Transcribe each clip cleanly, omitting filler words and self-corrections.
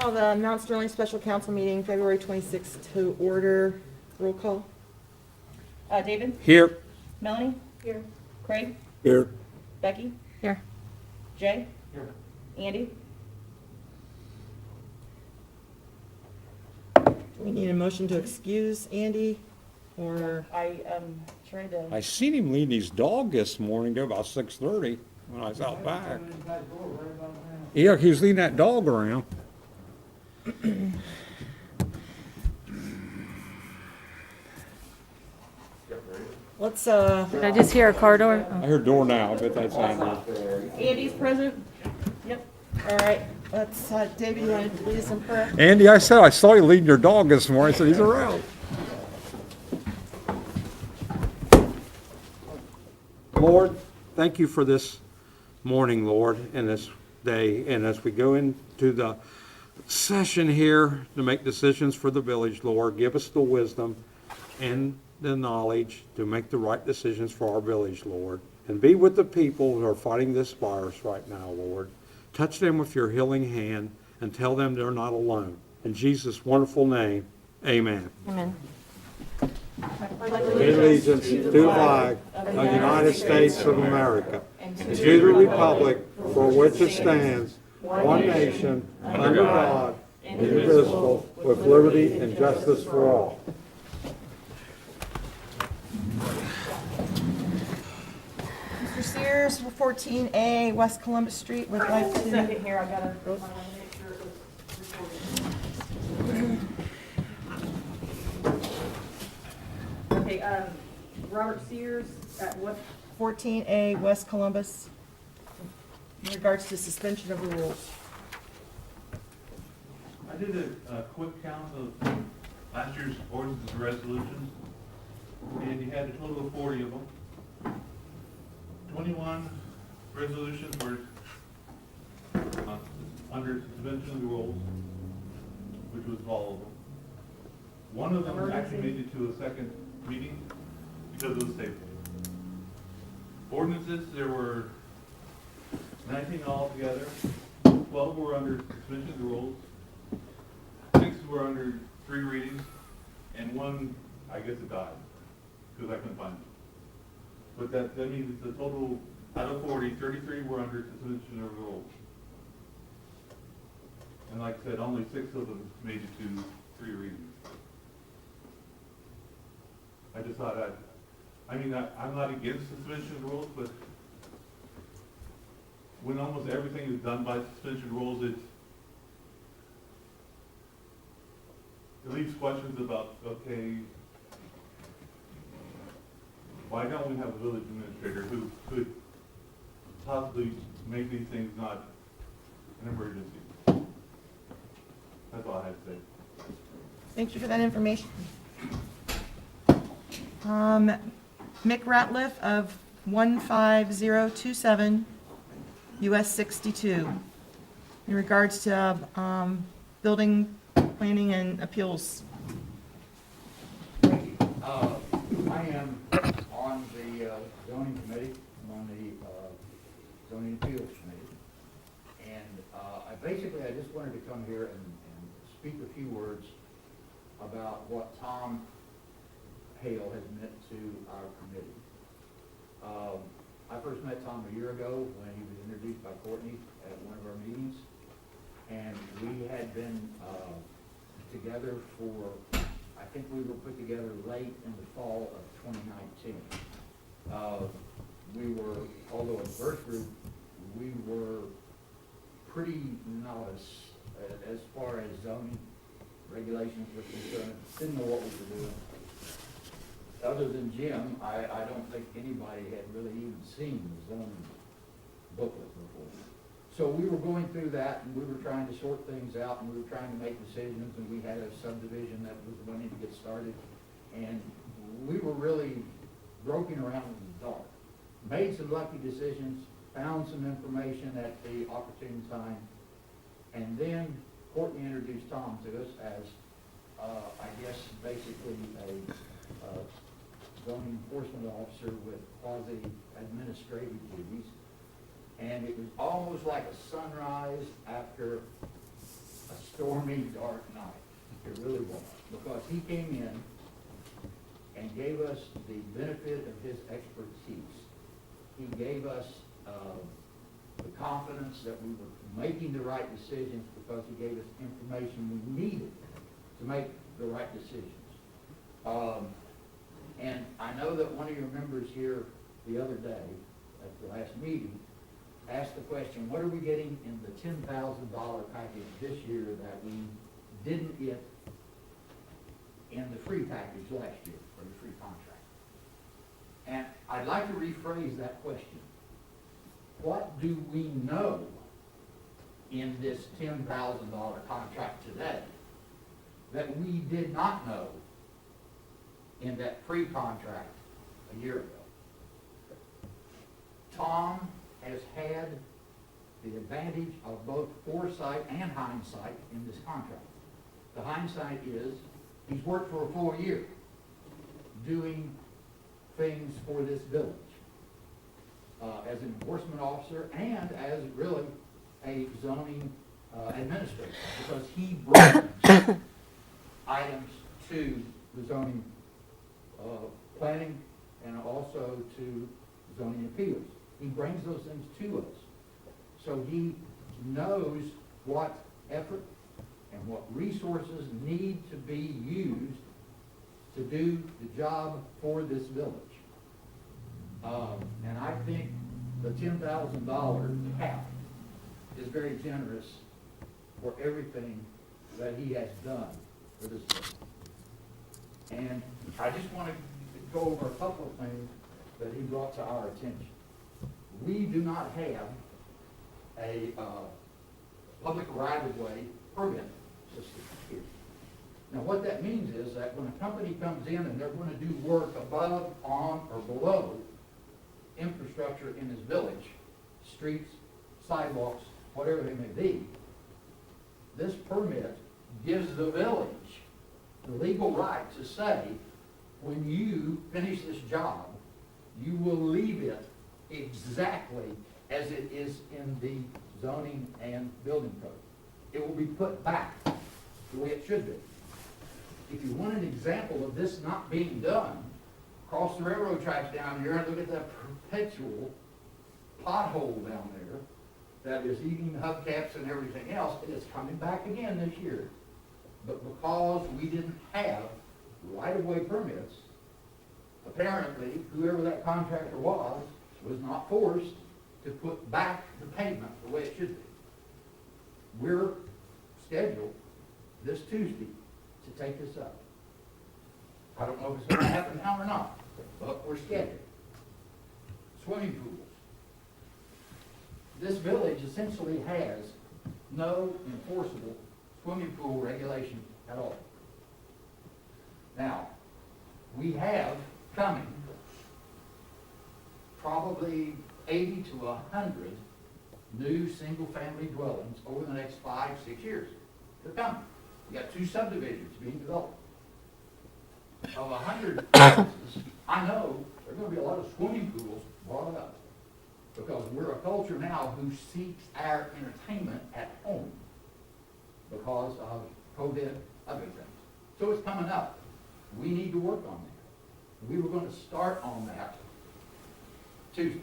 Call the Mount Sterling Special Council meeting, February 26th to order. Roll call. David? Here. Melanie? Here. Craig? Here. Becky? Here. Jay? Here. Andy? Do we need a motion to excuse Andy, or? I tried to, I seen him leading his dog this morning there about 6:30 when I was out back. Yeah, he was leading that dog around. Let's, Did I just hear a car door? I heard door now, but that's Andy. Andy's present? Yep. all right, let's, David, you want to lead us in prayer? Andy, I said I saw you leading your dog this morning. I said he's around. Lord, thank you for this morning, Lord, and this day. And as we go into the session here to make decisions for the village, Lord, give us the wisdom and the knowledge to make the right decisions for our village, Lord. And be with the people who are fighting this virus right now, Lord. Touch them with your healing hand and tell them they're not alone. In Jesus' wonderful name, amen. Amen. Allegiance to the flag of the United States of America and to the republic for which it stands, one nation, under God, indivisible, with liberty and justice for all. Mr. Sears, 14A West Columbus Street, would like to. Second here, I gotta. Okay, Robert Sears at what? 14A West Columbus, in regards to suspension of the rules. I did a quick count of last year's ordinances and resolutions, and you had a total of 40 of them. 21 resolutions were under suspension of the rules, which was all of them. One of them actually made it to a second reading because it was tabled. Ordinances, there were 19 altogether. 12 were under suspension of the rules. 6 were under 3 readings, and 1, I guess it died, because I couldn't find it. But that means it's a total, out of 40, 33 were under suspension of the rules. And like I said, only 6 of them made it to 3 readings. I just thought I'm not against suspension of rules, but when almost everything is done by suspension of rules, it leaves questions about, okay, why don't we have a village administrator who could possibly make these things not an emergency? That's all I had to say. Thank you for that information. Mick Ratliff of 15027 US 62, in regards to building, planning, and appeals. I am on the zoning committee, I'm on the zoning appeals committee, and I just wanted to come here and speak a few words about what Tom Hale has meant to our committee. I first met Tom a year ago when he was introduced by Courtney at one of our meetings, and we had been together for, I think we were put together late in the fall of 2019. We were, although a first group, we were pretty novice as far as zoning regulations were concerned, didn't know what we were doing. Other than Jim, I don't think anybody had really even seen the zoning booklet before. So we were going through that, and we were trying to sort things out, and we were trying to make decisions, and we had a subdivision that was wanting to get started, and we were really groping around in the dark. Made some lucky decisions, found some information at the opportune time, and then Courtney introduced Tom to us as, I guess, basically a zoning enforcement officer with quasi-administrative duties. And it was almost like a sunrise after a stormy, dark night. It really was, because he came in and gave us the benefit of his expertise. He gave us the confidence that we were making the right decisions, because he gave us information we needed to make the right decisions. And I know that one of your members here the other day, at the last meeting, asked the question, what are we getting in the $10,000 package this year that we didn't get in the free package last year, or the free contract? And I'd like to rephrase that question. What do we know in this $10,000 contract today that we did not know in that free contract a year ago? Tom has had the advantage of both foresight and hindsight in this contract. The hindsight is he's worked for a full year doing things for this village as an enforcement officer and as really a zoning administrator, because he brings items to the zoning planning and also to zoning appeals. He brings those things to us. So he knows what effort and what resources need to be used to do the job for this village. And I think the $10,000 cap is very generous for everything that he has done for this village. And I just want to go over a couple of things that he brought to our attention. We do not have a public right-of-way permit system here. Now, what that means is that when a company comes in and they're going to do work above, on, or below infrastructure in this village, streets, sidewalks, whatever they may be, this permit gives the village the legal right to say, when you finish this job, you will leave it exactly as it is in the zoning and building code. It will be put back the way it should be. If you want an example of this not being done, cross the railroad tracks down here and look at that perpetual pothole down there that is eating hubcaps and everything else, and it's coming back again this year. But because we didn't have right-of-way permits, apparently whoever that contractor was not forced to put back the pavement the way it should be. We're scheduled this Tuesday to take this up. I don't know if it's going to happen now or not, but we're scheduled. Swimming pools. This village essentially has no enforceable swimming pool regulation at all. Now, we have coming probably 80 to 100 new single-family dwellings over the next 5-6 years. They're coming. We got 2 subdivisions being developed. Of 100 houses, I know there are going to be a lot of swimming pools brought up, because we're a culture now who seeks our entertainment at home because of COVID, other things. So it's coming up. We need to work on that. We were going to start on that Tuesday.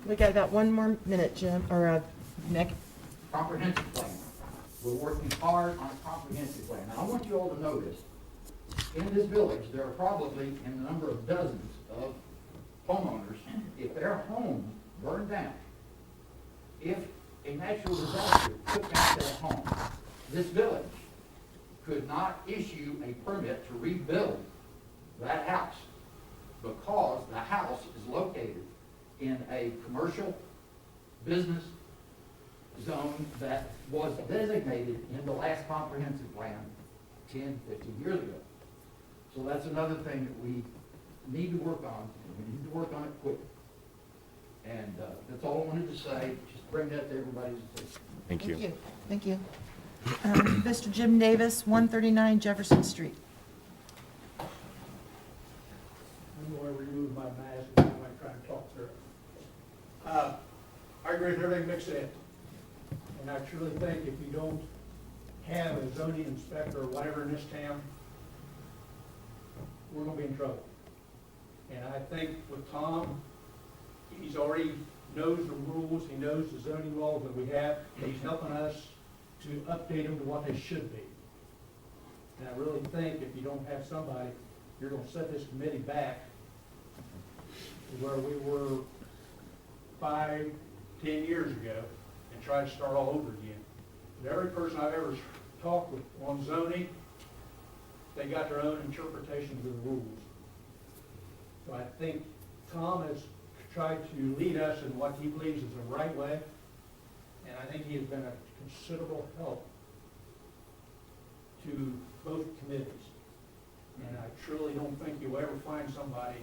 We got about 1 more minute, Jim, or Nick. Comprehensive plan. We're working hard on a comprehensive plan. Now, I want you all to know this. In this village, there are probably, in the number of dozens of homeowners, if their home burned down, if a natural disaster took out their home, this village could not issue a permit to rebuild that house, because the house is located in a commercial business zone that was designated in the last comprehensive plan 10, 15 years ago. So that's another thing that we need to work on, and we need to work on it quick. And that's all I wanted to say. Just bring that to everybody's attention. Thank you. Thank you. Mr. Jim Davis, 139 Jefferson Street. I'm going to remove my mask and I might try and talk through it. I agree with everything Mick said. And I truly think if you don't have a zoning inspector or whatever in this town, we're gonna be in trouble. And I think with Tom, he's already knows the rules, he knows the zoning laws that we have, and he's helping us to update them to what they should be. And I really think if you don't have somebody, you're gonna set this committee back to where we were 5, 10 years ago and try to start all over again. But every person I've ever talked with on zoning, they got their own interpretations of the rules. So I think Tom has tried to lead us in what he believes is the right way, and I think he has been a considerable help to both committees. And I truly don't think you'll ever find somebody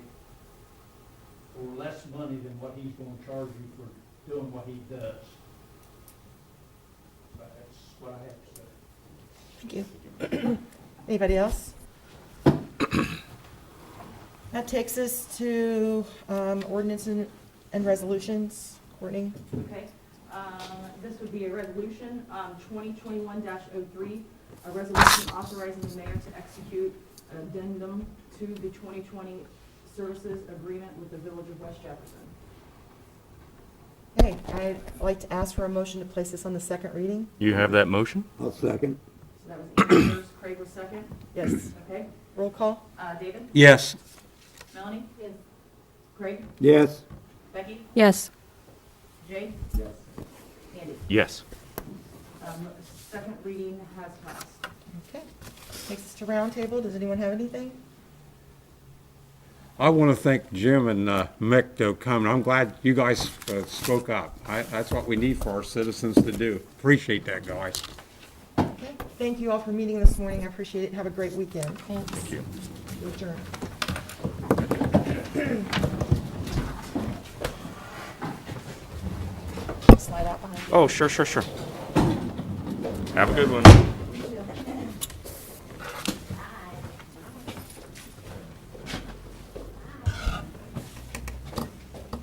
for less money than what he's going to charge you for doing what he does. But that's what I have to say. Thank you. Anybody else? That takes us to ordinance and resolutions. Courtney? Okay, this would be a resolution, 2021-03, a resolution authorizing the mayor to execute an addendum to the 2020 services agreement with the Village of West Jefferson. Hey, I'd like to ask for a motion to place this on the second reading. You have that motion? I'll second. So that was Andy first, Craig was second. Yes. Okay, Roll call? David? Yes. Melanie? Yes. Craig? Yes. Becky? Yes. Jay? Yes. Andy? Yes. Second reading has passed. Okay. Takes us to roundtable. Does anyone have anything? I want to thank Jim and Mick for coming. I'm glad you guys spoke up. That's what we need for our citizens to do. Appreciate that, guys. Okay. Thank you all for meeting this morning. I appreciate it. Have a great weekend. Thanks. Thank you. Adjourn. Slide out behind you. Oh, sure. Have a good one.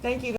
Thank you.